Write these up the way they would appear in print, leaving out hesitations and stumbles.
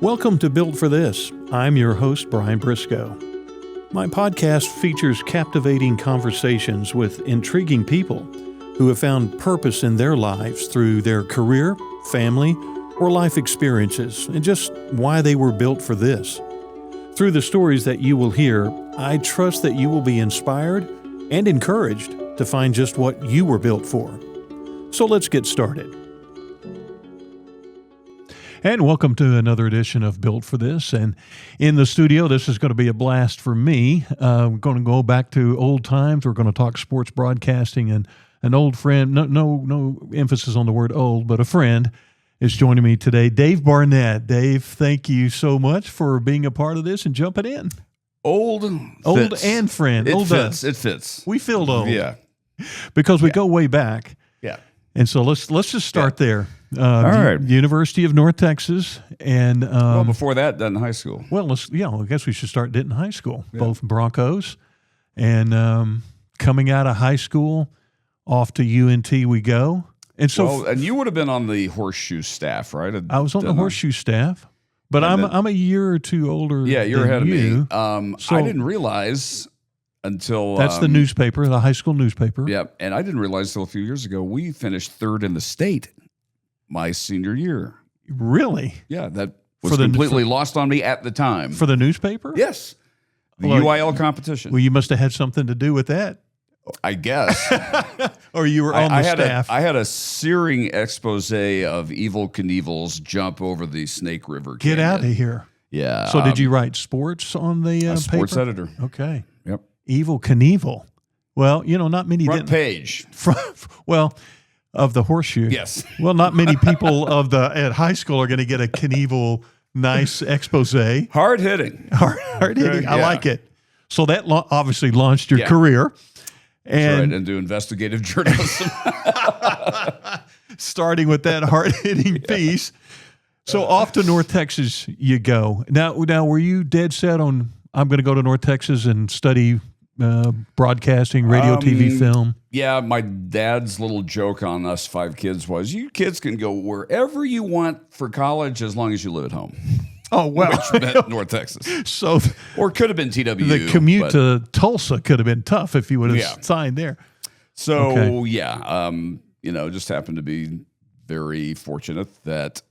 Welcome to Built for This. I'm your host, Brian Briscoe. My podcast features captivating conversations with intriguing people who have found purpose in their lives through their career, family, or life experiences, and just why they were built for this. Through the stories that you will hear, I trust that you will be inspired and encouraged to find just what you were built for. So let's get started. And welcome to another edition of Built for This. And in the studio, this is going to be a blast for me. We're going to go back to old times. We're going to talk sports broadcasting, and an old friend, no emphasis on the word old, but a friend is joining me today, Dave Barnett. Dave, thank you so much for being a part of this and jumping in. Old fits. And friend. It old fits. It fits. We feel old. Yeah. Because we go way back. Yeah. And so let's just start there. All right. University of North Texas, and Well, before that, Denton High School. well, I guess we should start Denton High School. Yeah. Both Broncos, and coming out of high school, off to UNT we go. And so, and you would have been on the horseshoe staff, right? I was on the horseshoe staff, but I'm a year or two older. Yeah, you're than ahead you. of me. So I didn't realize until that's the newspaper, the high school newspaper. Yeah, and I didn't realize until a few years ago we finished third in the state my senior year. Really? Yeah, that was completely lost on me at the time. For the newspaper? Yes, the UIL competition. Well, you must have had something to do with that. I guess. Or you were on the staff. I had a searing expose of Evel Knievel's jump over the Snake River Canyon. Get out of here. Yeah. So did you write sports on the paper? Sports editor. Okay. Yep. Evel Knievel. Well, not many Front page. Well, of the horseshoe. Yes. Well, not many people at high school are going to get a Knievel nice expose. Hard hitting. Hard hitting. I like it. So that obviously launched your career. And, right, and do investigative journalism. Starting with that hard-hitting piece. So off to North Texas you go. Now, were you dead set on, I'm going to go to North Texas and study broadcasting, radio, TV, film? Yeah, my dad's little joke on us 5 kids was, you kids can go wherever you want for college as long as you live at home. Oh, well. Which meant North Texas. Or could have been TWU. The commute to Tulsa could have been tough if you would have signed there. So, just happened to be very fortunate that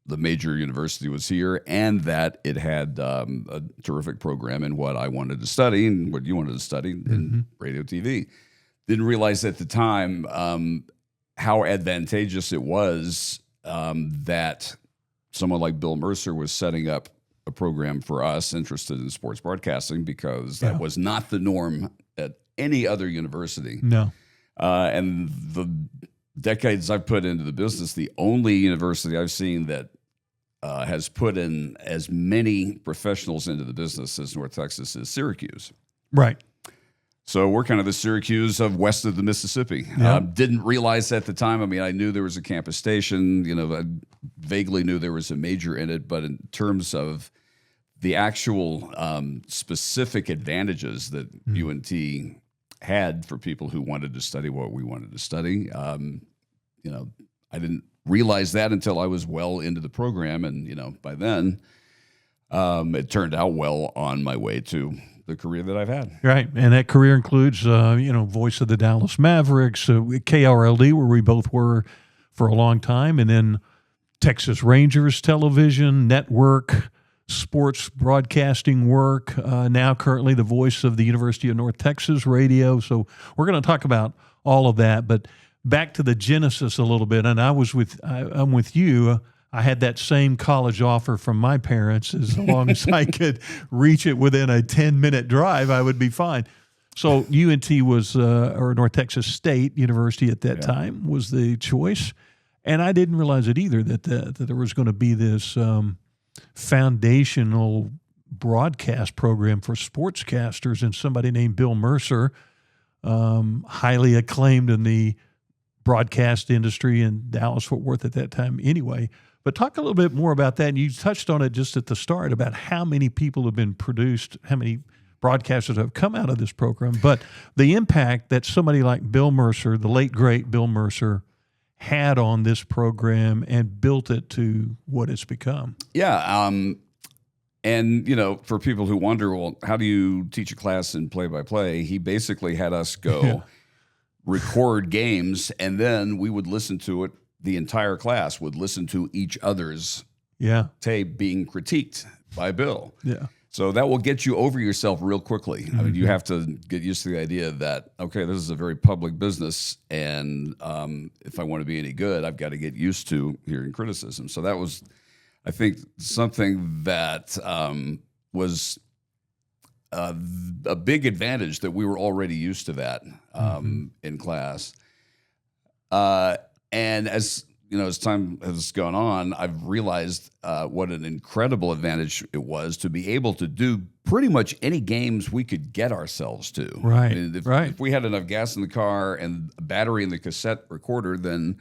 the major university was here and that it had a terrific program in what I wanted to study and what you wanted to study in radio, TV. Didn't realize at the time how advantageous it was that someone like Bill Mercer was setting up a program for us interested in sports broadcasting, because that was not the norm at any other university. No. And the decades I've put into the business, the only university I've seen that has put in as many professionals into the business as North Texas is Syracuse. Right. So we're kind of the Syracuse of west of the Mississippi. Didn't realize at the time. I mean, I knew there was a campus station. I vaguely knew there was a major in it. But in terms of the actual specific advantages that UNT had for people who wanted to study what we wanted to study, I didn't realize that until I was well into the program. And, by then, it turned out well on my way to the career that I've had. Right. And that career includes, voice of the Dallas Mavericks, KRLD, where we both were for a long time, and then Texas Rangers television, network, sports broadcasting work, now currently the voice of the University of North Texas radio. So we're going to talk about all of that, but back to the genesis a little bit. And I'm with you. I had that same college offer from my parents. As long as I could reach it within a 10-minute drive, I would be fine. So UNT was, or North Texas State University at that time, was the choice. And I didn't realize it either, that there was going to be this foundational broadcast program for sportscasters, and somebody named Bill Mercer, highly acclaimed in the broadcast industry in Dallas-Fort Worth at that time anyway. But talk a little bit more about that. And you touched on it just at the start about how many people have been produced, how many broadcasters have come out of this program. But the impact that somebody like Bill Mercer, the late, great Bill Mercer, had on this program and built it to what it's become. Yeah. And, for people who wonder, well, how do you teach a class in play-by-play? He basically had us go record games, and then we would listen to it. The entire class would listen to each other's tape being critiqued by Bill. Yeah. So that will get you over yourself real quickly. I mean, you have to get used to the idea that, okay, this is a very public business, and if I want to be any good, I've got to get used to hearing criticism. So that was, I think, something that was a big advantage, that we were already used to that in class. And as time has gone on, I've realized what an incredible advantage it was to be able to do pretty much any games we could get ourselves to. Right. I mean, if we had enough gas in the car and a battery in the cassette recorder, then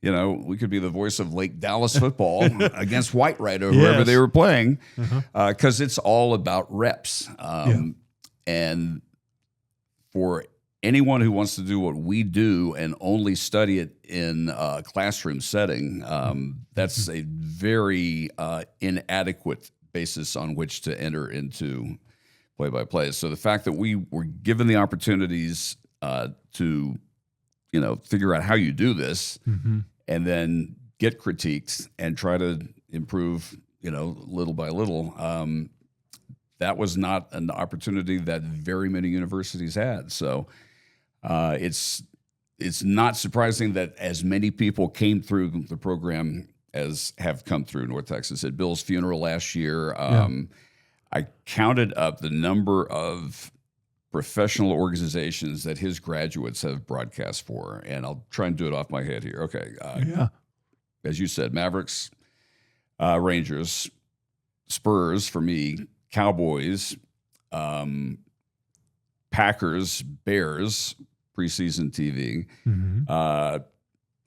we could be the voice of Lake Dallas football against Whitewright or whoever they were playing, because it's all about reps. And for anyone who wants to do what we do and only study it in a classroom setting, that's a very inadequate basis on which to enter into play-by-play. So the fact that we were given the opportunities to, figure out how you do this and then get critiqued and try to improve, little by little, that was not an opportunity that very many universities had. So it's not surprising that as many people came through the program as have come through North Texas. At Bill's funeral last year, I counted up the number of professional organizations that his graduates have broadcast for, and I'll try and do it off my head here. Okay. As you said, Mavericks, Rangers, Spurs for me, Cowboys, Packers, Bears, preseason TV.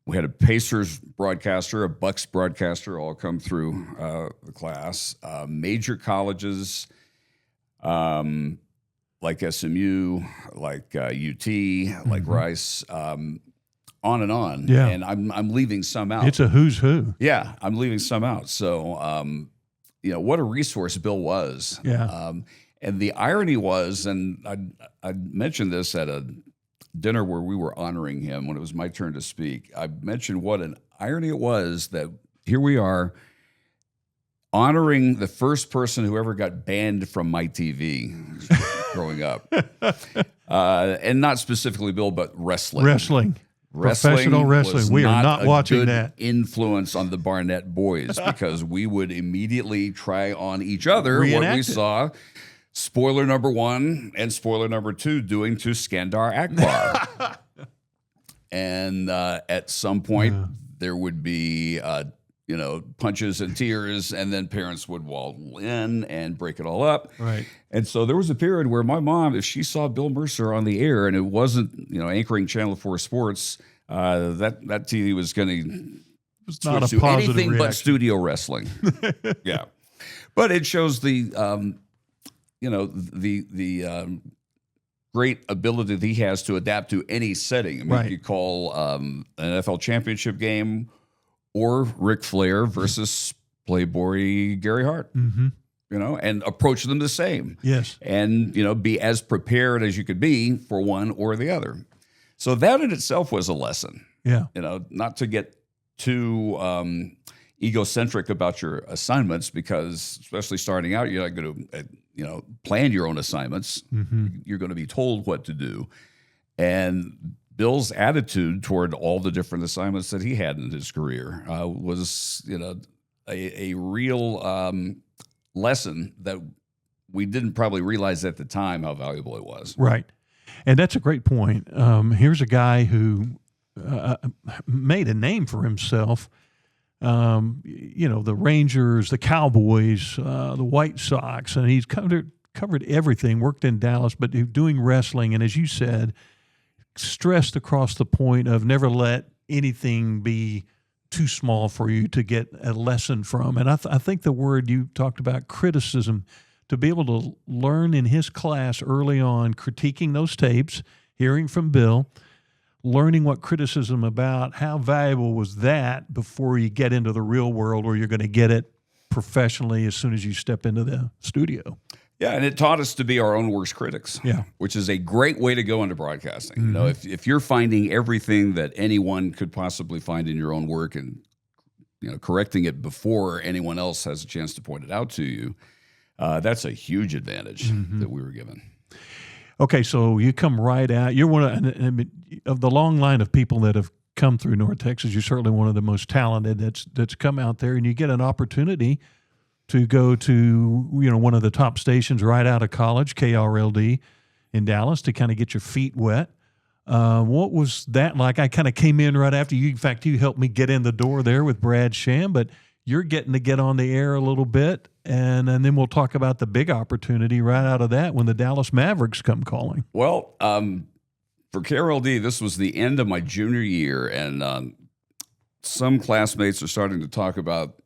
We had a Pacers broadcaster, a Bucks broadcaster, all come through the class. Major colleges like SMU, like UT, like Rice, on and on. Yeah. And I'm leaving some out. It's a who's who. Yeah, I'm leaving some out. So, what a resource Bill was. Yeah. And the irony was, and I mentioned this at a dinner where we were honoring him when it was my turn to speak. I mentioned what an irony it was that here we are honoring the first person who ever got banned from my TV growing up. And not specifically Bill, but wrestling. Professional wrestling. We are not watching good that. Influence on the Barnett boys, because we would immediately try on each other what we saw spoiler number 1 and spoiler number 2 doing to Skandar Akbar. And at some point, there would be punches and tears, and then parents would wall in and break it all up. Right. And so there was a period where my mom, if she saw Bill Mercer on the air and it wasn't, anchoring Channel 4 Sports, that TV was going to not a switch to positive anything reaction. but studio wrestling. Yeah. But it shows the great ability that he has to adapt to any setting. I mean, you could call an NFL championship game or Ric Flair versus Playboy Gary Hart, and approach them the same. Yes. And, be as prepared as you could be for one or the other. So that in itself was a lesson. Yeah. Not to get too egocentric about your assignments, because especially starting out, you're not going to, plan your own assignments. You're going to be told what to do. And Bill's attitude toward all the different assignments that he had in his career was, a real lesson that we didn't probably realize at the time how valuable it was. Right. And that's a great point. Here's a guy who made a name for himself. The Rangers, the Cowboys, the White Sox, and he's covered everything, worked in Dallas, but doing wrestling. And as you said, stressed across the point of never let anything be too small for you to get a lesson from. And I think the word you talked about, criticism, to be able to learn in his class early on, critiquing those tapes, hearing from Bill, learning what criticism about, how valuable was that before you get into the real world where you're going to get it professionally as soon as you step into the studio? Yeah, and it taught us to be our own worst critics. Yeah. Which is a great way to go into broadcasting. You know, if you're finding everything that anyone could possibly find in your own work and correcting it before anyone else has a chance to point it out to you, that's a huge advantage that we were given. Okay, so you come right out. You're one of the long line of people that have come through North Texas. You're certainly one of the most talented that's come out there, and you get an opportunity to go to one of the top stations right out of college, KRLD in Dallas, to kind of get your feet wet. What was that like? I kind of came in right after you. In fact, you helped me get in the door there with Brad Sham, but you're getting to get on the air a little bit, and then we'll talk about the big opportunity right out of that when the Dallas Mavericks come calling. Well, for KRLD, this was the end of my junior year, and some classmates are starting to talk about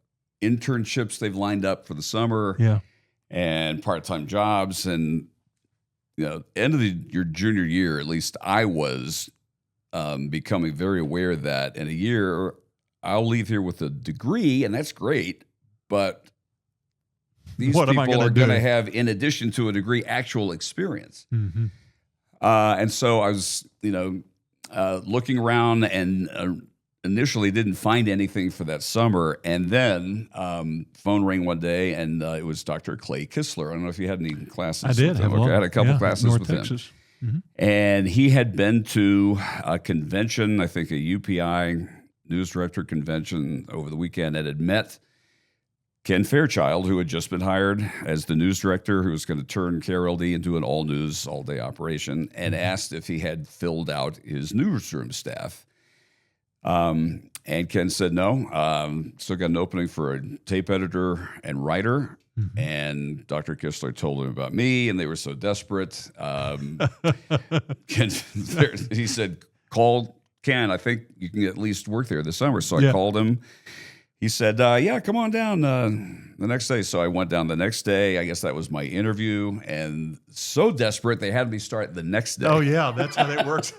internships they've lined up for the summer, and part-time jobs, and end of your junior year, at least I was becoming very aware that in a year I'll leave here with a degree, and that's great, but these people are going to have, in addition to a degree, actual experience. And so I was, looking around and initially didn't find anything for that summer. And then phone rang one day, and it was Dr. Clay Kistler. I don't know if you had any classes. I did. With him. I had a couple classes North with Texas. him. And he had been to a convention, I think a UPI news director convention over the weekend, and had met Ken Fairchild, who had just been hired as the news director, who was going to turn KRLD into an all-news, all-day operation, and asked if he had filled out his newsroom staff. And Ken said no. Still got an opening for a tape editor and writer. And Dr. Kistler told him about me, and they were so desperate. He said, call Ken. I think you can at least work there this summer. So I called him. He said, yeah, come on down the next day. So I went down the next day. I guess that was my interview. And so desperate, they had me start the next day. Oh, yeah, that's how that works.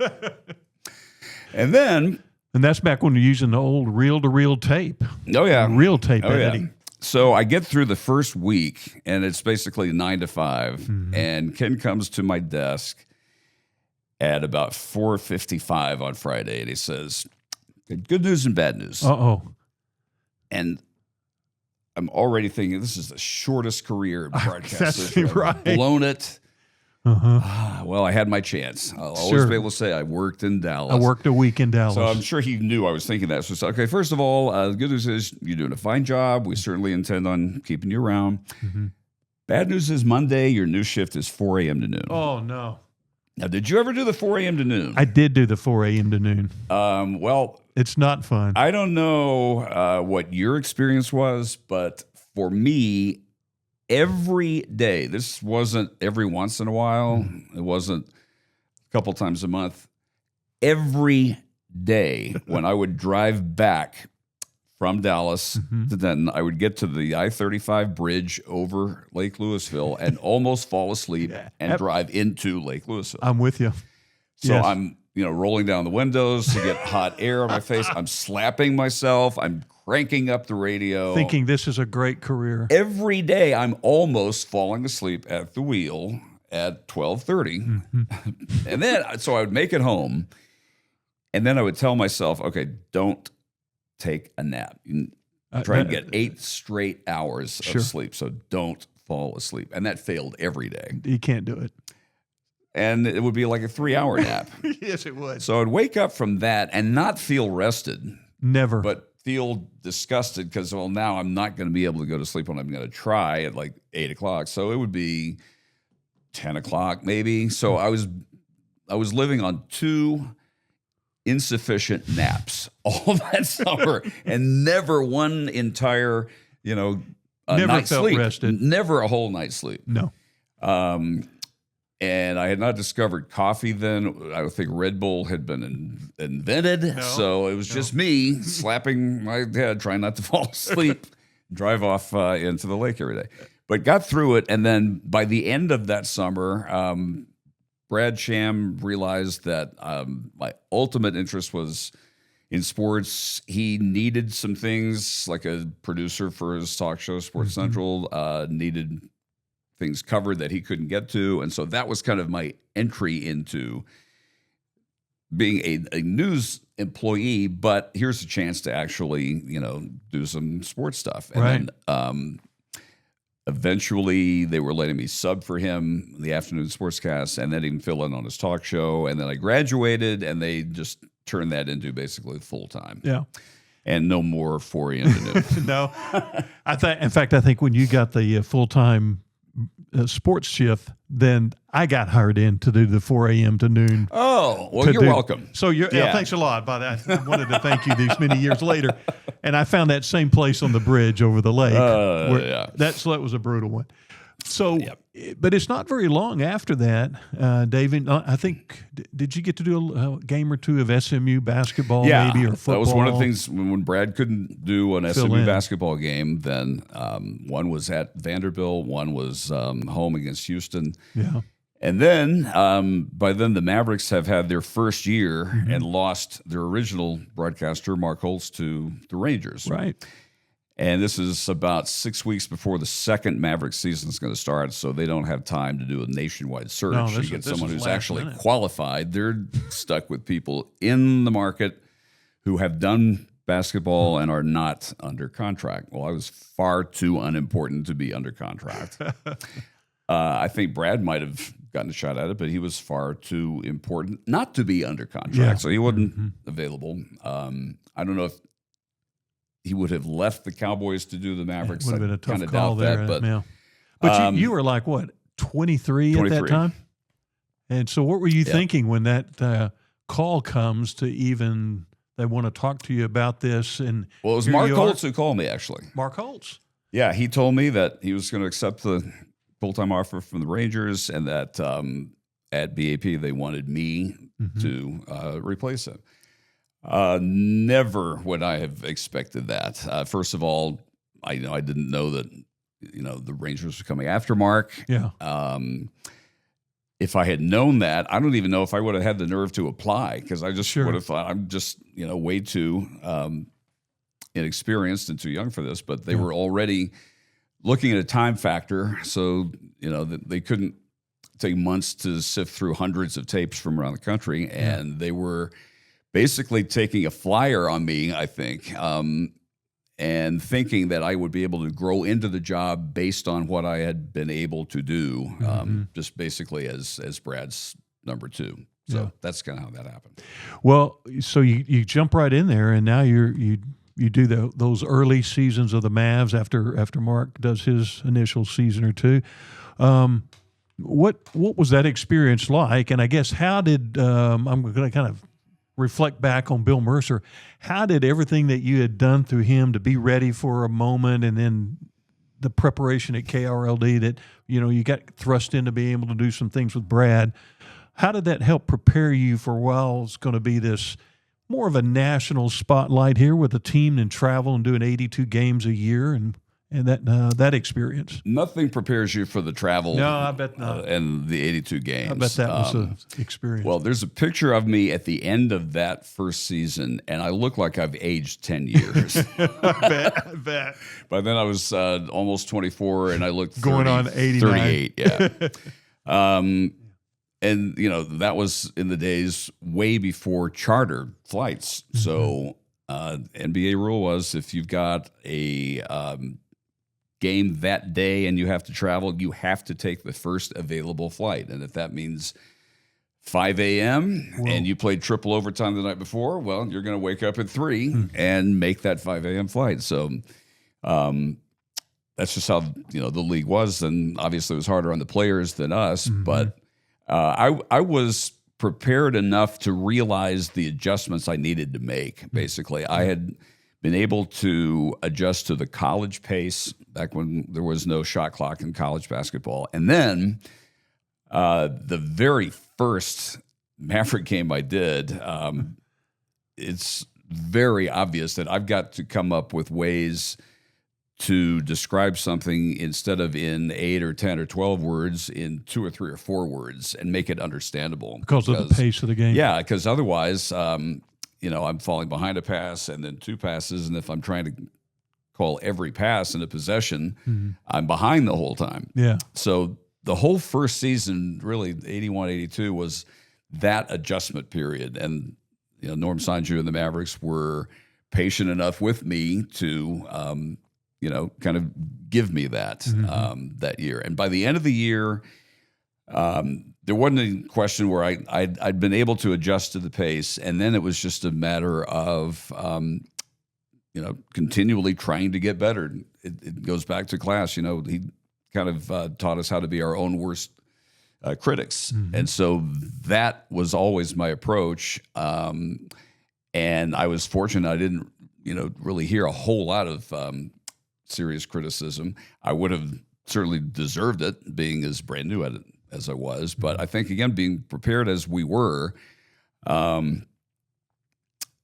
And that's back when you're using the old reel-to-reel tape. Oh, yeah. Real tape editing. Yeah. So I get through the first week, and it's basically 9 to 5. And Ken comes to my desk at about 4:55 on Friday, and he says, good news and bad news. Uh-oh. And I'm already thinking, this is the shortest career in broadcasting. That's right. I've blown it. Well, I had my chance. I'll always be able to say I worked in Dallas. I worked a week in Dallas. So I'm sure he knew I was thinking that. So, okay, first of all, the good news is you're doing a fine job. We certainly intend on keeping you around. Bad news is Monday, your new shift is 4 a.m. to noon. Oh, no. Now, did you ever do the 4 a.m. to noon? I did do the 4 a.m. to noon. Well, it's not fun. I don't know what your experience was, but for me, every day, this wasn't every once in a while. It wasn't a couple times a month. Every day when I would drive back from Dallas to Denton, I would get to the I-35 bridge over Lake Louisville and almost fall asleep and drive into Lake Louisville. I'm with you. So I'm, rolling down the windows to get hot air on my face. I'm slapping myself. I'm cranking up the radio. Thinking this is a great career. Every day I'm almost falling asleep at the wheel at 12:30. And then, so I would make it home, and then I would tell myself, okay, don't take a nap. Try and get 8 straight hours of sleep, so don't fall asleep. And that failed every day. You can't do it. And it would be like a 3-hour nap. Yes, it would. So I'd wake up from that and not feel rested. Never. But feel disgusted because, well, now I'm not going to be able to go to sleep when I'm going to try at like 8 o'clock. So it would be 10 o'clock maybe. So I was living on 2 insufficient naps all that summer and never one entire, never night's felt sleep. Rested. Never a whole night's sleep. No. And I had not discovered coffee then. I think Red Bull had been invented. No, so it was just me slapping my head, trying not to fall asleep, drive off into the lake every day. But got through it. And then by the end of that summer, Brad Sham realized that my ultimate interest was in sports. He needed some things like a producer for his talk show, Sports Central, needed things covered that he couldn't get to. And so that was kind of my entry into being a news employee, but here's a chance to actually, do some sports stuff. And then eventually they were letting me sub for him in the afternoon sportscast and then even fill in on his talk show. And then I graduated and they just turned that into basically full time. Yeah. And no more 4 a.m. to noon. No. In fact, I think when you got the full-time sports shift, then I got hired in to do the 4 a.m. to noon. Oh, well, you're welcome. So thanks a lot. By that, I wanted to thank you these many years later. And I found that same place on the bridge over the lake. That was a brutal one. So, but it's not very long after that, David. I think, did you get to do a game or two of SMU basketball maybe or football? That was one of the things when Brad couldn't do an SMU basketball game, then one was at Vanderbilt, one was home against Houston. Yeah. And then, by then, the Mavericks have had their first year and lost their original broadcaster, Mark Holtz, to the Rangers. Right. And this is about 6 weeks before the second Mavericks season is going to start, so they don't have time to do a nationwide search to get someone who's actually qualified. They're stuck with people in the market who have done basketball and are not under contract. Well, I was far too unimportant to be under contract. I think Brad might have gotten a shot at it, but he was far too important not to be under contract, so he wasn't available. I don't know if he would have left the Cowboys to do the Mavericks. Would have been a tough kind of call doubt there. that, but you were like, what, 23 at that time? And so what were you thinking when that call comes to even they want to talk to you about this? And well, it was Mark Holtz who called me, actually. Mark Holtz? Yeah, he told me that he was going to accept the full-time offer from the Rangers and that at BAP they wanted me to replace him. Never would I have expected that. First of all, I didn't know that the Rangers were coming after Mark. Yeah. If I had known that, I don't even know if I would have had the nerve to apply because I just would have thought I'm just way too inexperienced and too young for this. But they were already looking at a time factor, so they couldn't take months to sift through hundreds of tapes from around the country, and they were basically taking a flyer on me, I think, and thinking that I would be able to grow into the job based on what I had been able to do, just basically as Brad's number two. So that's kind of how that happened. Well, so you jump right in there, and now you do those early seasons of the Mavs after Mark does his initial season or two. What was that experience like? And I guess how did I'm going to kind of reflect back on Bill Mercer. How did everything that you had done through him to be ready for a moment, and then the preparation at KRLD that you got thrust into being able to do some things with Brad? How did that help prepare you for it's going to be this more of a national spotlight here with a team and travel and doing 82 games a year and that experience? Nothing prepares you for the travel. No, I bet not. And the 82 games. I bet that was an experience. Well, there's a picture of me at the end of that first season, and I look like I've aged 10 years. I bet. By then I was almost 24, and I looked going on 89. 38, yeah. And, that was in the days way before charter flights. Mm-hmm. So NBA rule was if you've got a game that day and you have to travel, you have to take the first available flight. And if that means 5 a.m. and you played triple overtime the night before, well, you're going to wake up at 3 and make that 5 a.m. flight. So that's just how, the league was. And obviously it was harder on the players than us. Mm-hmm. But I was prepared enough to realize the adjustments I needed to make, basically. I had been able to adjust to the college pace back when there was no shot clock in college basketball. And then the very first Maverick game I did, it's very obvious that I've got to come up with ways to describe something instead of in 8 or 10 or 12 words in 2 or 3 or 4 words and make it understandable. Because of the pace of the game. Yeah, because otherwise, I'm falling behind a pass and then 2 passes. And if I'm trying to call every pass in a possession, I'm behind the whole time. Yeah. So the whole first season, really 81, 82, was that adjustment period. And, Norm Sanju and the Mavericks were patient enough with me to, kind of give me that that year. And by the end of the year, there wasn't any question where I'd been able to adjust to the pace, and then it was just a matter of continually trying to get better. It goes back to class. He kind of taught us how to be our own worst critics, and so that was always my approach. And I was fortunate; I didn't really hear a whole lot of serious criticism. I would have certainly deserved it, being as brand new at it as I was. But I think, again, being prepared as we were,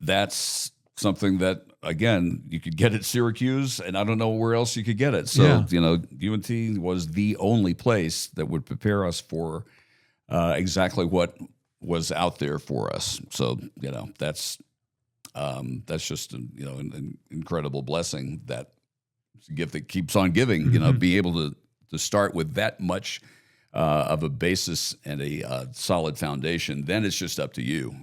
that's something that, again, you could get at Syracuse, and I don't know where else you could get it. So, UNT was the only place that would prepare us for exactly what was out there for us. So, that's just an incredible blessing, that gift that keeps on giving. Be able to start with that much of a basis and a solid foundation. Then it's just up to you.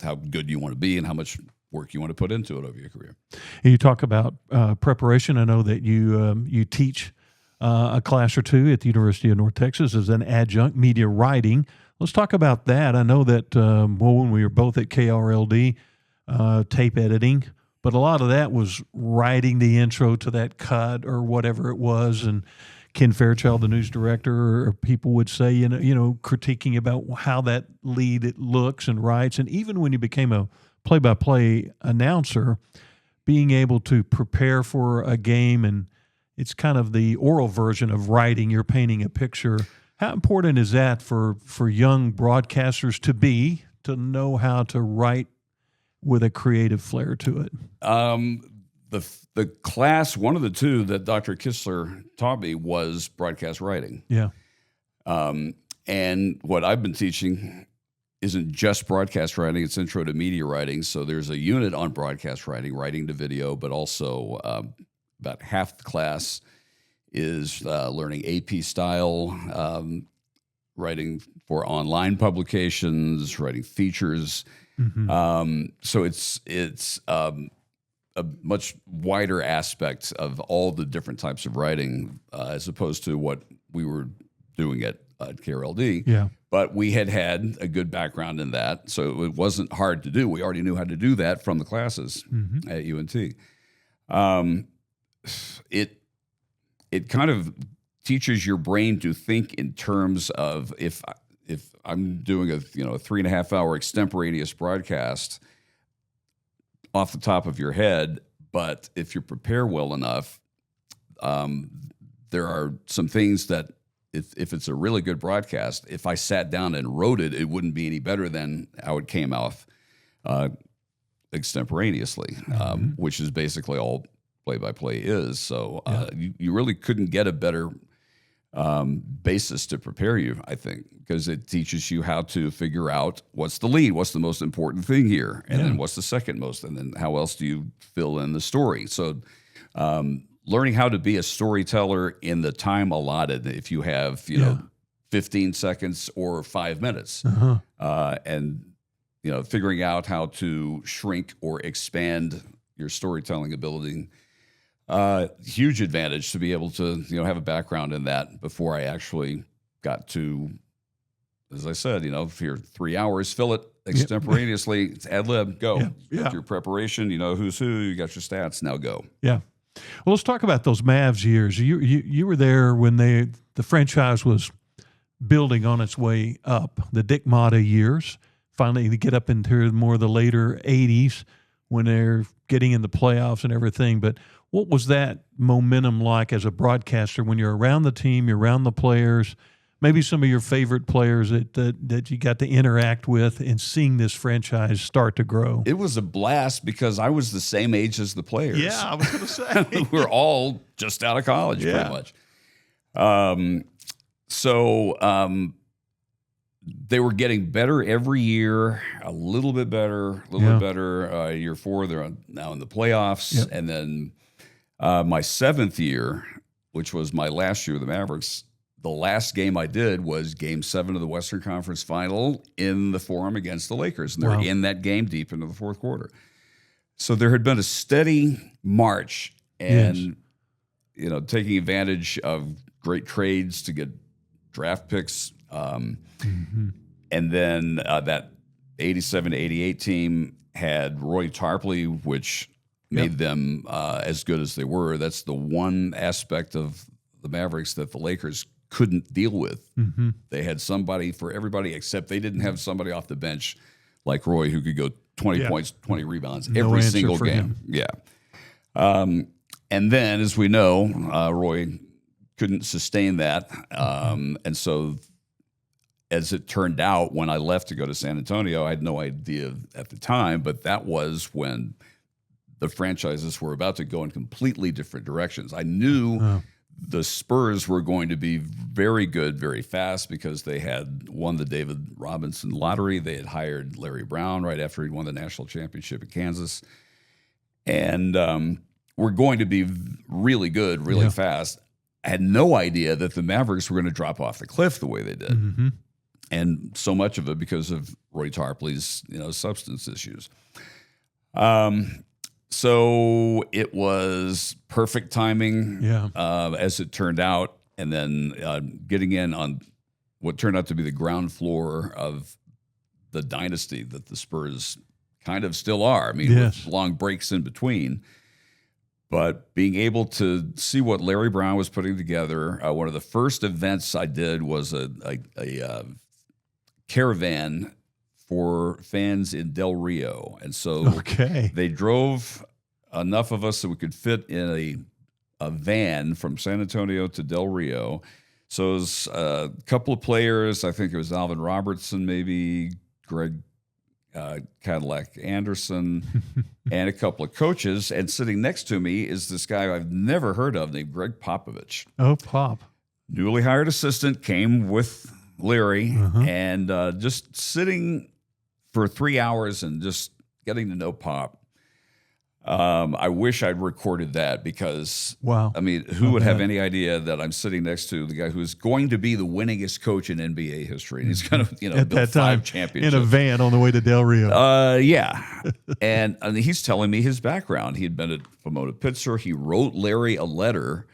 How good you want to be and how much work you want to put into it over your career. You talk about preparation. I know that you teach a class or two at the University of North Texas as an adjunct, media writing. Let's talk about that. I know that when we were both at KRLD, tape editing, but a lot of that was writing the intro to that cut or whatever it was. And Ken Fairchild, the news director, or people would say, critiquing about how that lead it looks and writes. And even when you became a play-by-play announcer, being able to prepare for a game, and it's kind of the oral version of writing. You're painting a picture. How important is that for young broadcasters to know how to write with a creative flair to it? The class, one of the two that Dr. Kistler taught me, was broadcast writing. Yeah. And what I've been teaching isn't just broadcast writing, it's intro to media writing. So there's a unit on broadcast writing to video, but also about half the class is learning AP style, writing for online publications, writing features. So it's a much wider aspect of all the different types of writing, as opposed to what we were doing at KRLD. Yeah. But we had a good background in that, so it wasn't hard to do. We already knew how to do that from the classes at UNT. It kind of teaches your brain to think in terms of, if I'm doing a 3.5 hour extemporaneous broadcast off the top of your head, but if you prepare well enough, there are some things that if it's a really good broadcast, if I sat down and wrote it, it wouldn't be any better than how it came off extemporaneously, which is basically all play-by-play is. So you really couldn't get a better basis to prepare you, I think, because it teaches you how to figure out what's the lead, what's the most important thing here, and then what's the second most, and then how else do you fill in the story. So learning how to be a storyteller in the time allotted, if you have 15 seconds or 5 minutes, and figuring out how to shrink or expand your storytelling ability. Huge advantage to be able to have a background in that before I actually got to, as I said, if you're 3 hours, fill it extemporaneously. It's ad lib, go. Your preparation, who's who, you got your stats, now go. Yeah. Well, let's talk about those Mavs years. You were there when the franchise was building on its way up. The Dick Motta years, finally to get up into more of the later 80s when they're getting in the playoffs and everything. But what was that momentum like as a broadcaster when you're around the team, you're around the players, maybe some of your favorite players that you got to interact with and seeing this franchise start to grow? It was a blast because I was the same age as the players. Yeah, I was going to say. We're all just out of college, pretty much. They were getting better every year, a little bit better, Year 4, they're now in the playoffs. Yep. And then my 7th year, which was my last year with the Mavericks, the last game I did was Game 7 of the Western Conference Final in the Forum against the Lakers. And they're in that game deep into the fourth quarter. So there had been a steady march and, taking advantage of great trades to get draft picks. And then that 87-88 team had Roy Tarpley, which made them as good as they were. That's the one aspect of the Mavericks that the Lakers couldn't deal with. They had somebody for everybody, except they didn't have somebody off the bench like Roy who could go 20 points, 20 rebounds every single game. And then, as we know, Roy couldn't sustain that. And so, as it turned out, when I left to go to San Antonio, I had no idea at the time, but that was when the franchises were about to go in completely different directions. I knew the Spurs were going to be very good very fast because they had won the David Robinson lottery. They had hired Larry Brown right after he'd won the national championship at Kansas. And we're going to be really good really fast. I had no idea that the Mavericks were going to drop off the cliff the way they did. And so much of it because of Roy Tarpley's substance issues. So it was perfect timing, as it turned out, and then getting in on what turned out to be the ground floor of the dynasty that the Spurs kind of still are. I mean, with long breaks in between. But being able to see what Larry Brown was putting together, one of the first events I did was a caravan for fans in Del Rio. And so they drove enough of us so we could fit in a van from San Antonio to Del Rio. So it was a couple of players. I think it was Alvin Robertson, maybe Greg Cadillac Anderson, and a couple of coaches. And sitting next to me is this guy I've never heard of named Greg Popovich. Oh, Pop. Newly hired assistant, came with Larry, and just sitting for 3 hours and just getting to know Pop. I wish I'd recorded that because, I mean, who would have any idea that I'm sitting next to the guy who's going to be the winningest coach in NBA history? And he's going to, at build that time, 5 championships. In a van on the way to Del Rio. And he's telling me his background. He had been at Pomona Pitzer. He wrote Larry a letter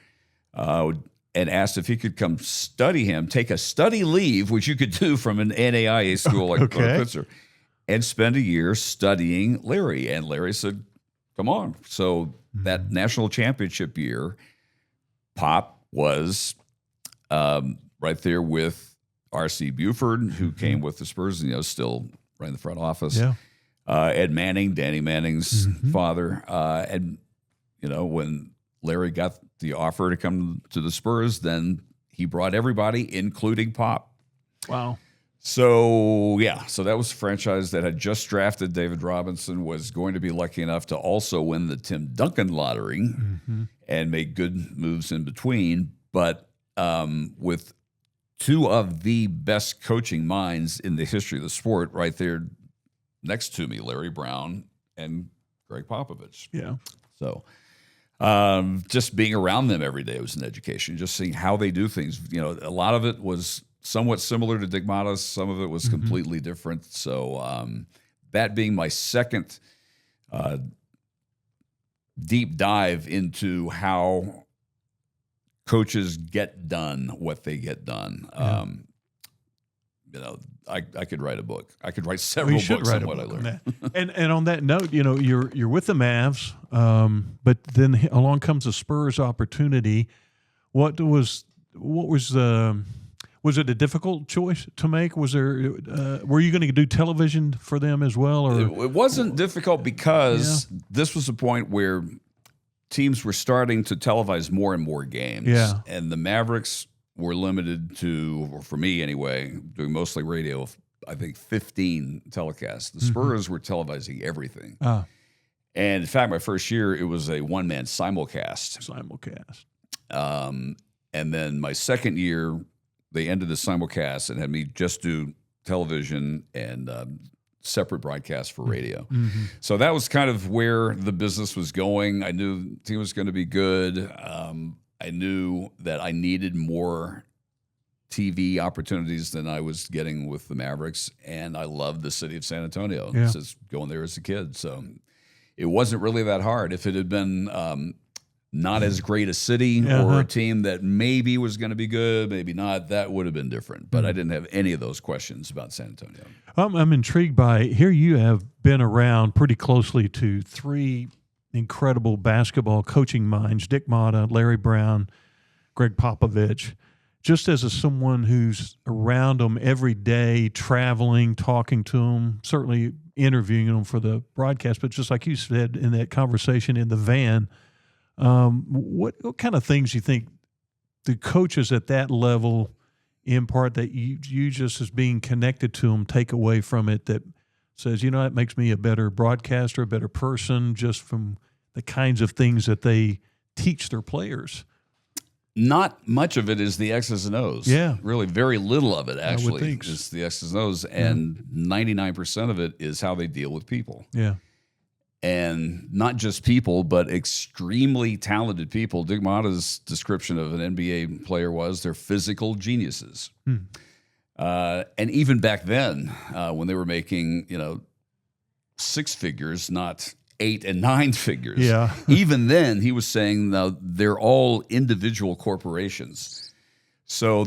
and asked if he could come study him, take a study leave, which you could do from an NAIA school like Pomona Pitzer, and spend a year studying Larry. And Larry said, come on. So that national championship year, Pop was right there with R.C. Buford, who came with the Spurs, still right in the front office. Ed Manning, Danny Manning's father. And, when Larry got the offer to come to the Spurs, then he brought everybody, including Pop. Wow. So that was a franchise that had just drafted David Robinson, was going to be lucky enough to also win the Tim Duncan lottery and make good moves in between. But with 2 of the best coaching minds in the history of the sport right there next to me, Larry Brown and Greg Popovich. So just being around them every day was an education, just seeing how they do things. A lot of it was somewhat similar to Digmatas. Some of it was completely different. So that being my second deep dive into how coaches get done what they get done. I could write a book. I could write several books on what I learned. And on that note, you're with the Mavs, but then along comes the Spurs opportunity. Was it a difficult choice to make? Was there? Were you going to do television for them as well? Or it wasn't difficult because this was a point where teams were starting to televise more and more games. And the Mavericks were limited to, or for me anyway, doing mostly radio, I think 15 telecasts. The Spurs were televising everything. And in fact, my first year, it was a one-man simulcast. And then my second year, they ended the simulcast and had me just do television and separate broadcasts for radio. So that was kind of where the business was going. I knew the team was going to be good. I knew that I needed more TV opportunities than I was getting with the Mavericks, and I loved the city of San Antonio. Just going there as a kid. So it wasn't really that hard. If it had been not as great a city or a team that maybe was going to be good, maybe not, that would have been different. But I didn't have any of those questions about San Antonio. I'm intrigued by, here you have been around pretty closely to three incredible basketball coaching minds, Dick Motta, Larry Brown, Greg Popovich. Just as someone who's around them every day, traveling, talking to them, certainly interviewing them for the broadcast, but just like you said in that conversation in the van, what kind of things you think the coaches at that level impart that you just as being connected to them take away from it that says, you know, it makes me a better broadcaster, a better person, just from the kinds of things that they teach their players? Not much of it is the X's and O's. Yeah. Really, very little of it, actually, I would think. is the X's and O's. And 99% of it is how they deal with people. Yeah. And not just people, but extremely talented people. Dick Motta's description of an NBA player was they're physical geniuses. And even back then, when they were making, six figures, not 8 and 9 figures. Yeah. Even then, he was saying, now they're all individual corporations. So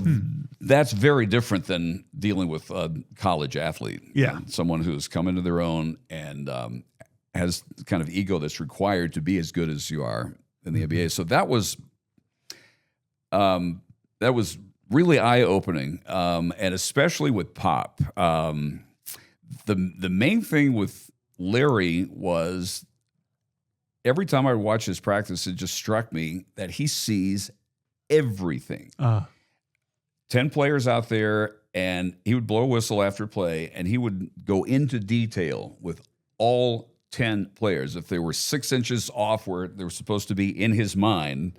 that's very different than dealing with a college athlete. Yeah. Someone who's come into their own and has the kind of ego that's required to be as good as you are in the NBA. So that was really eye-opening, and especially with Pop. The main thing with Larry was every time I would watch his practice, it just struck me that he sees everything. 10 players out there, and he would blow a whistle after play, and he would go into detail with all 10 players. If they were 6 inches off where they were supposed to be in his mind,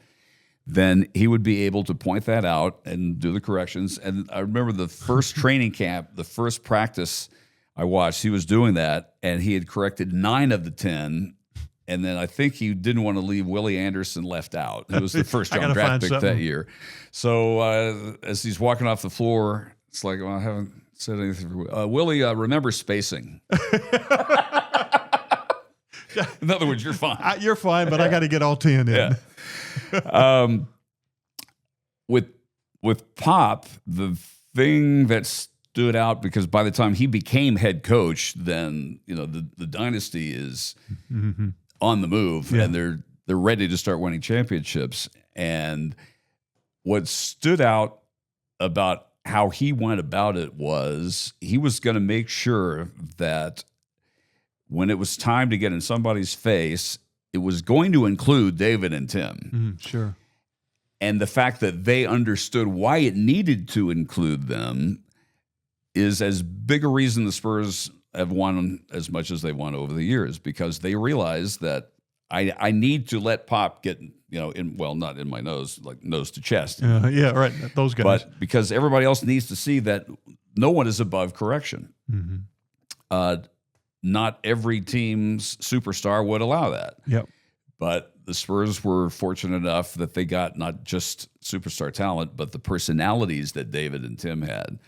then he would be able to point that out and do the corrections. And I remember the first training camp, the first practice I watched, he was doing that, and he had corrected 9 of the 10. And then I think he didn't want to leave Willie Anderson left out. It was the first round draft pick that year. So as he's walking off the floor, it's like, well, I haven't said anything for Willie. Remember spacing. In other words, you're fine. You're fine, but I got to get all 10 in. Yeah. With Pop, the thing that stood out, because by the time he became head coach, then the dynasty is on the move, and they're ready to start winning championships. And what stood out about how he went about it was he was going to make sure that when it was time to get in somebody's face, it was going to include David and Tim. Sure. And the fact that they understood why it needed to include them is as big a reason the Spurs have won as much as they've won over the years, because they realize that I need to let Pop get, not in my nose, like nose to chest. Yeah, right. Those guys. But because everybody else needs to see that no one is above correction. Not every team's superstar would allow that. Yep. But the Spurs were fortunate enough that they got not just superstar talent, but the personalities that David and Tim had.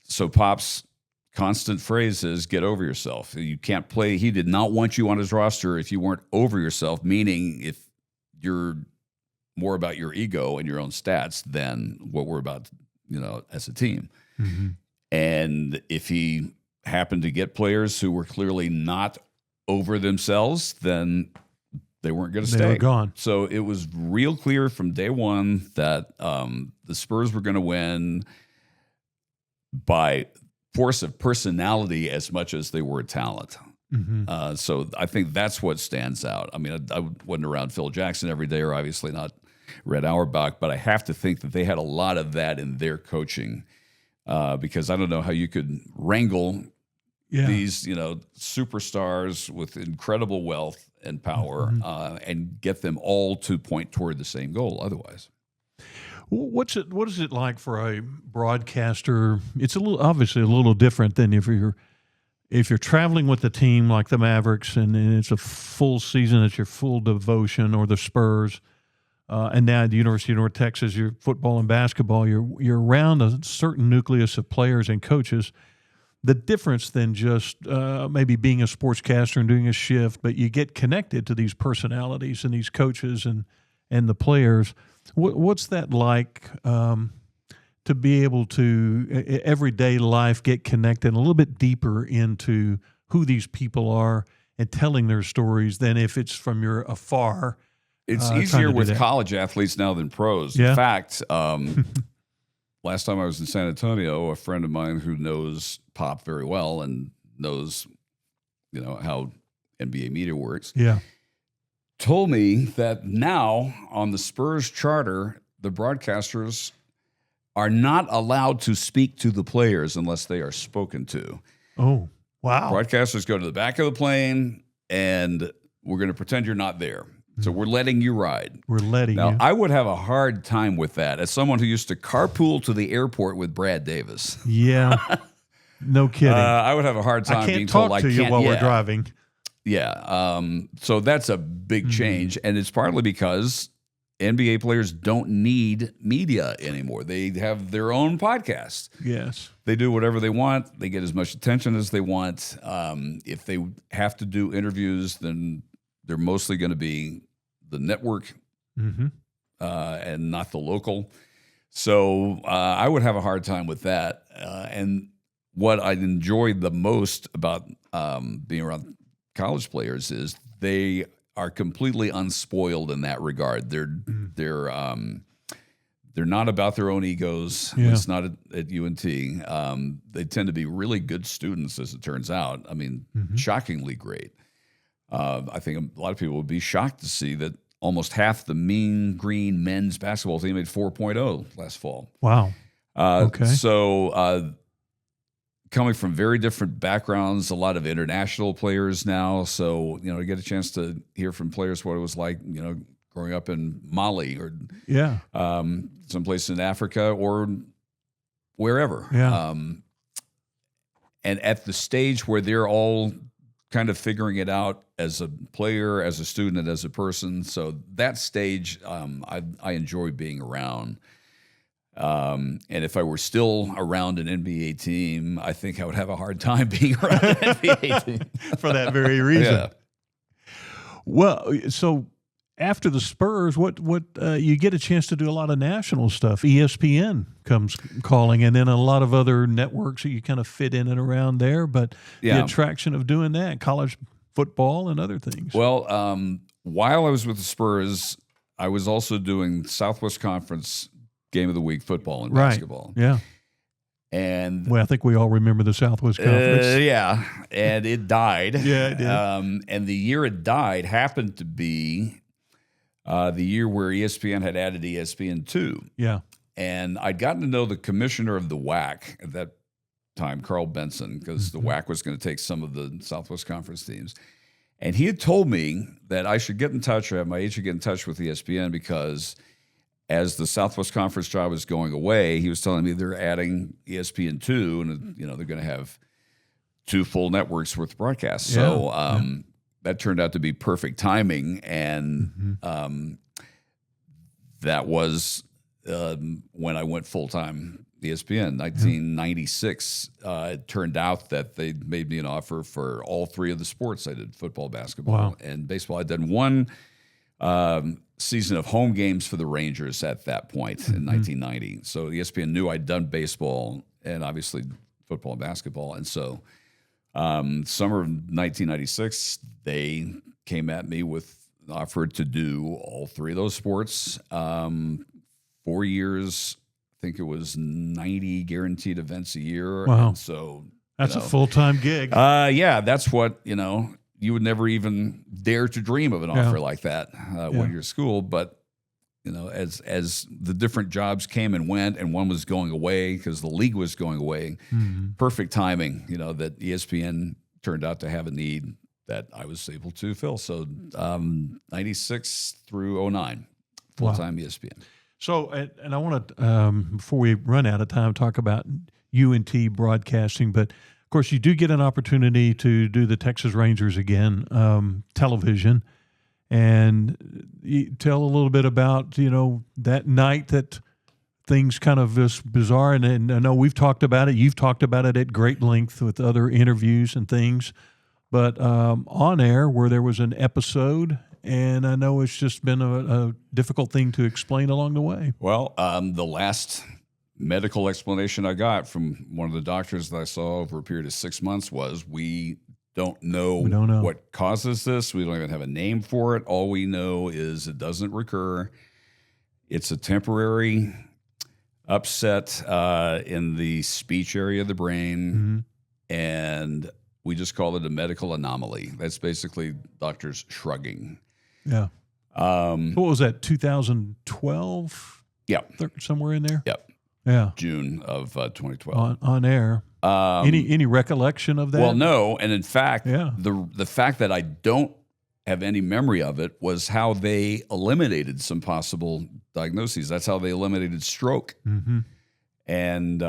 So Pop's constant phrase is, get over yourself. You can't play. He did not want you on his roster if you weren't over yourself, meaning if you're more about your ego and your own stats than what we're about, as a team. And if he happened to get players who were clearly not over themselves, then they weren't going to stay. They were gone. So it was real clear from day one that the Spurs were going to win by force of personality as much as they were talent. So I think that's what stands out. I mean, I wasn't around Phil Jackson every day, or obviously not Red Auerbach, but I have to think that they had a lot of that in their coaching because I don't know how you could wrangle these, superstars with incredible wealth and power and get them all to point toward the same goal otherwise. What is it like for a broadcaster? It's obviously a little different than if you're traveling with a team like the Mavericks and it's a full season, it's your full devotion, or the Spurs, and now at the University of North Texas, your football and basketball, you're around a certain nucleus of players and coaches. The difference than just maybe being a sportscaster and doing a shift, but you get connected to these personalities and these coaches and the players. What's that like to be able to, everyday life, get connected a little bit deeper into who these people are and telling their stories than if it's from your afar? It's easier with college athletes now than pros. Yeah. In fact, last time I was in San Antonio, a friend of mine who knows Pop very well and knows, how NBA media works, told me that now on the Spurs charter, the broadcasters are not allowed to speak to the players unless they are spoken to. Oh, wow. Broadcasters go to the back of the plane, and we're going to pretend you're not there. So we're letting you ride. We're letting you. Now, I would have a hard time with that as someone who used to carpool to the airport with Brad Davis. Yeah. No kidding. I would have a hard time being told I can't. I can't talk to you while we're driving. Yeah. So that's a big change. And it's partly because NBA players don't need media anymore. They have their own podcast. Yes. They do whatever they want. They get as much attention as they want. If they have to do interviews, then they're mostly going to be the network and not the local. So I would have a hard time with that. And what I enjoyed the most about being around college players is they are completely unspoiled in that regard. They're not about their own egos. Yeah. It's not at UNT. They tend to be really good students, as it turns out. I mean, shockingly great. I think a lot of people would be shocked to see that almost half the Mean Green men's basketball team made 4.0 last fall. Wow. Okay. So coming from very different backgrounds, a lot of international players now. So, to get a chance to hear from players what it was like, growing up in Mali or someplace in Africa or wherever. Yeah. And at the stage where they're all kind of figuring it out as a player, as a student, and as a person. So that stage, I enjoy being around. And if I were still around an NBA team, I think I would have a hard time being around an NBA team. For that very reason. Yeah. Well, so after the Spurs, what you get a chance to do a lot of national stuff. ESPN comes calling, and then a lot of other networks that you kind of fit in and around there. But the attraction of doing that, college football and other things. Well, while I was with the Spurs, I was also doing Southwest Conference Game of the Week football and basketball. Yeah. And I think we all remember the Southwest Conference. And it died. Yeah, it did. And the year it died happened to be the year where ESPN had added ESPN2. Yeah. And I'd gotten to know the commissioner of the WAC at that time, Carl Benson, because the WAC was going to take some of the Southwest Conference teams. And he had told me that I should get in touch, or have my agent get in touch with ESPN, because as the Southwest Conference job was going away, he was telling me they're adding ESPN2, and they're going to have 2 full networks worth of broadcasts. So that turned out to be perfect timing, and that was when I went full-time ESPN. 1996, it turned out that they made me an offer for all 3 of the sports. I did football, basketball, and baseball. I'd done 1 season of home games for the Rangers at that point in 1990. So ESPN knew I'd done baseball and obviously football and basketball. And so summer of 1996, they came at me with an offer to do all 3 of those sports. 4 years, I think it was 90 guaranteed events a year. Wow. And so that's a full-time gig. That's what, you would never even dare to dream of an offer like that when you're at school. But as the different jobs came and went, and one was going away because the league was going away. Perfect timing, that ESPN turned out to have a need that I was able to fill. So 96 through 09, full-time ESPN. So, and I want to, before we run out of time, talk about UNT broadcasting. But, of course, you do get an opportunity to do the Texas Rangers again, television. And you tell a little bit about, that night that things kind of was bizarre. And I know we've talked about it. You've talked about it at great length with other interviews and things. But on air, where there was an episode, and I know it's just been a difficult thing to explain along the way. Well, the last medical explanation I got from one of the doctors that I saw over a period of 6 months was, we don't know what causes this. We don't even have a name for it. All we know is it doesn't recur. It's a temporary upset in the speech area of the brain, and we just call it a medical anomaly. That's basically doctors shrugging. Yeah. What was that, 2012? Yeah. Somewhere in there? Yep. Yeah. June of 2012. On air. Any recollection of that? Well, no. And in fact, Yeah. the fact that I don't have any memory of it was how they eliminated some possible diagnoses. That's how they eliminated stroke. And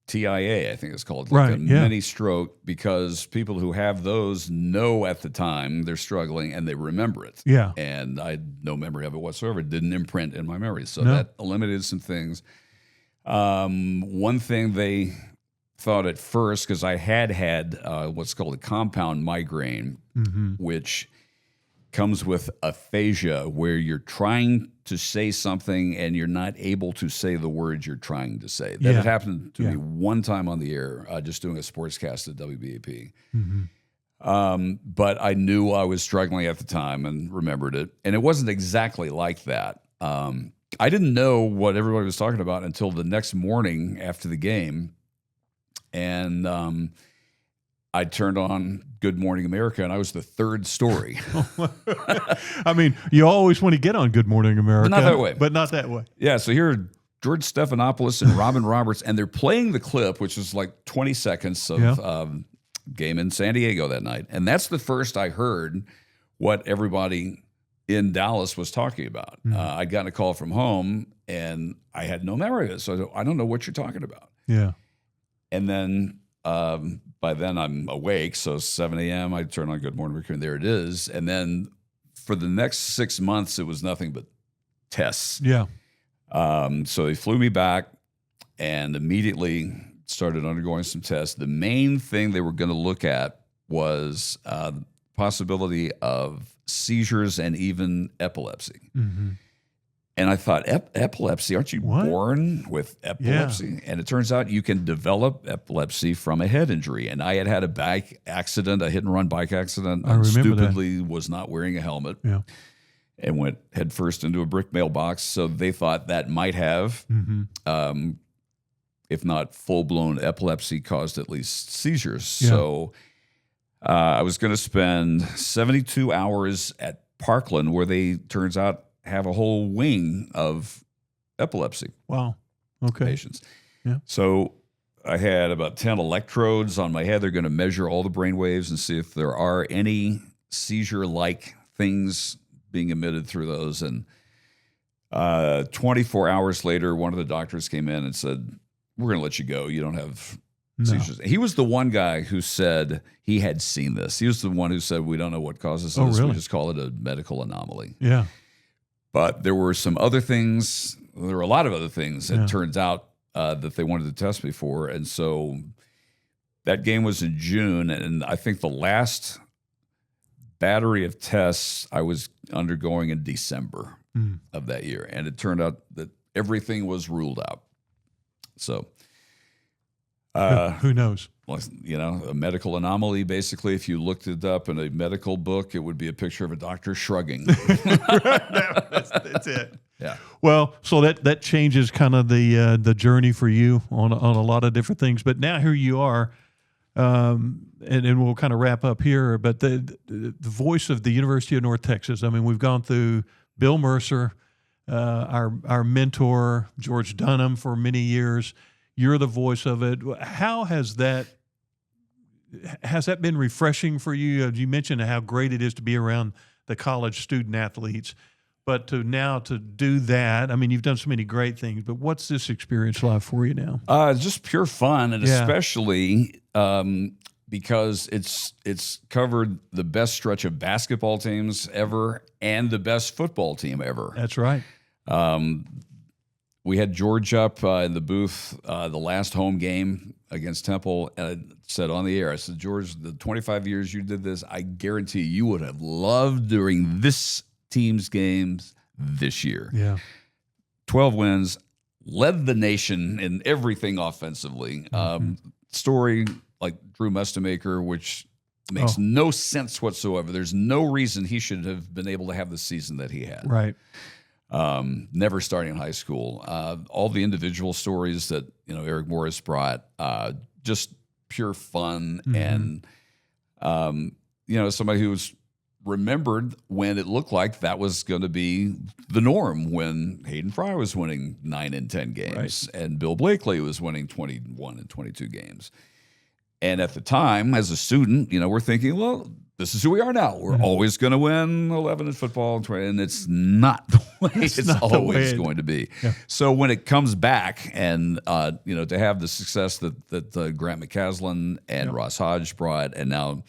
TIA, I think it's called, like a mini stroke, because people who have those know at the time they're struggling and they remember it. Yeah. And I had no memory of it whatsoever. It didn't imprint in my memory. So that eliminated some things. One thing they thought at first, because I had what's called a compound migraine, which comes with aphasia, where you're trying to say something and you're not able to say the words you're trying to say. That had happened to me one time on the air, just doing a sportscast at WBAP. But I knew I was struggling at the time and remembered it. And it wasn't exactly like that. I didn't know what everybody was talking about until the next morning after the game. And I turned on Good Morning America, and I was the third story. I mean, you always want to get on Good Morning America. But not that way. But not that way. Yeah, so here are George Stephanopoulos and Robin Roberts, and they're playing the clip, which was like 20 seconds of game in San Diego that night. And that's the first I heard what everybody in Dallas was talking about. I'd gotten a call from home, and I had no memory of it. So I don't know what you're talking about. Yeah. And then by then I'm awake, so 7 a.m. I turn on Good Morning America, and there it is. And then for the next 6 months, it was nothing but tests. Yeah. So they flew me back and immediately started undergoing some tests. The main thing they were going to look at was the possibility of seizures and even epilepsy. And I thought, epilepsy? Aren't you born with epilepsy? Yeah. And it turns out you can develop epilepsy from a head injury. And I had a bike accident, a hit-and-run bike accident. I stupidly was not wearing a helmet and went headfirst into a brick mailbox. So they thought that might have, if not full-blown epilepsy, caused at least seizures. Yeah. So I was going to spend 72 hours at Parkland, where they, turns out, have a whole wing of epilepsy. Wow. Okay. Patients. Yeah. So I had about 10 electrodes on my head. They're going to measure all the brain waves and see if there are any seizure-like things being emitted through those. And 24 hours later, one of the doctors came in and said, "We're going to let you go. You don't have seizures." He was the one guy who said he had seen this. He was the one who said, "We don't know what causes this. Really? We just call it a medical anomaly." Yeah. But there were some other things. There were a lot of other things. It turns out that they wanted to test me for. And so that game was in June. And I think the last battery of tests I was undergoing in December of that year. And it turned out that everything was ruled out. So who knows? A medical anomaly, basically, if you looked it up in a medical book, it would be a picture of a doctor shrugging. That's it. Yeah. Well, so that changes kind of the journey for you on a lot of different things. But now here you are, and we'll kind of wrap up here. But the voice of the University of North Texas. I mean, we've gone through Bill Mercer, our mentor, George Dunham for many years. You're the voice of it. How has that been refreshing for you? You mentioned how great it is to be around the college student athletes, but to do that, I mean, you've done so many great things, but what's this experience like for you now? Just pure fun, and especially because it's covered the best stretch of basketball teams ever and the best football team ever. That's right. We had George up in the booth the last home game against Temple, and I said on the air, I said, George, the 25 years you did this, I guarantee you would have loved during this team's games this year. Yeah. 12 wins, led the nation in everything offensively. Story like Drew Mustamaker, which makes no sense whatsoever. There's no reason he should have been able to have the season that he had. Right. Never starting in high school. All the individual stories that Eric Morris brought, just pure fun, and somebody who was remembered when it looked like that was going to be the norm, when Hayden Fry was winning 9 and 10 games, and Bill Blakely was winning 21 and 22 games. And at the time, as a student, we're thinking, well, this is who we are now. We're always going to win 11 in football, and it's not the way it's always going to be. Yeah. So when it comes back, and to have the success that Grant McCaslin and Ross Hodge brought, and now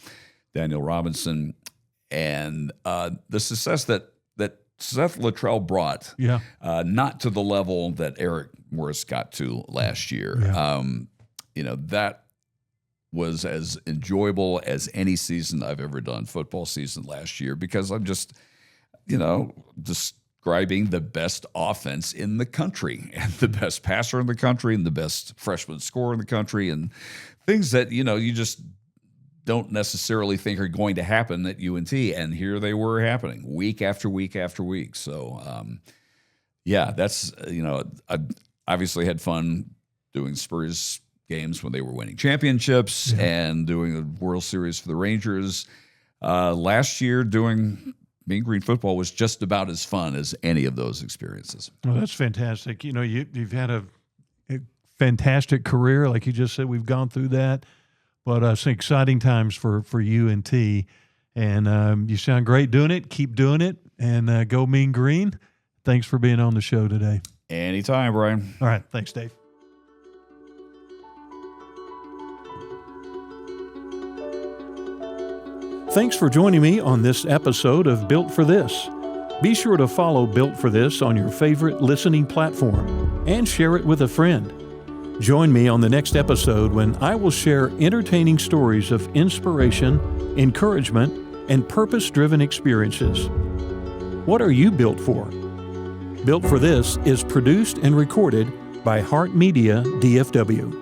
Daniel Robinson, and the success that Seth Luttrell brought, not to the level that Eric Morris got to last year. That was as enjoyable as any season I've ever done, football season last year, because I'm just, describing the best offense in the country, and the best passer in the country, and the best freshman scorer in the country, and things that, you just don't necessarily think are going to happen at UNT. And here they were happening week after week after week. So, that's, I obviously had fun doing Spurs games when they were winning championships, and doing the World Series for the Rangers. Last year, doing Mean Green football was just about as fun as any of those experiences. Well, that's fantastic. You've had a fantastic career. Like you just said, we've gone through that, but some exciting times for UNT, and you sound great doing it. Keep doing it, and go Mean Green. Thanks for being on the show today. Anytime, Brian. All right. Thanks, Dave. Thanks for joining me on this episode of Built for This. Be sure to follow Built for This on your favorite listening platform and share it with a friend. Join me on the next episode when I will share entertaining stories of inspiration, encouragement, and purpose-driven experiences. What are you built for? Built for This is produced and recorded by Heart Media DFW.